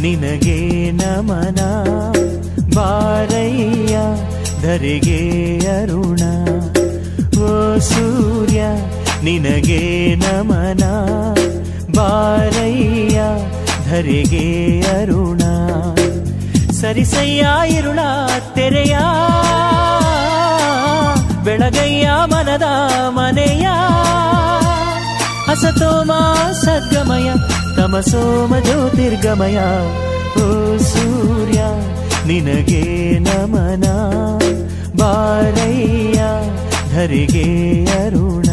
ನಿನಗೆ ನಮನ ಬಾರಯ್ಯ ಧರೆಗೆ ಅರುಣ ಓ ಸೂರ್ಯ ನಿನಗೆ ನಮನ ಬಾರಯ್ಯ ಧರೆಗೆ ಅರುಣ ಸರಿಸಯ್ಯ ಇರುಳ ತೆರೆಯ ಬೆಳಗಯ್ಯ ಮನದ ಮನೆಯ ಅಸತೋಮ ಸದ್ಗಮಯ ತಮಸೋಮ ಜ್ಯೋತಿರ್ಗಮಯ ಓ ಸೂರ್ಯ ನಿನಗೆ ನಮನ ಬಾರಯ್ಯ ಧರೆಗೆ ಅರುಣ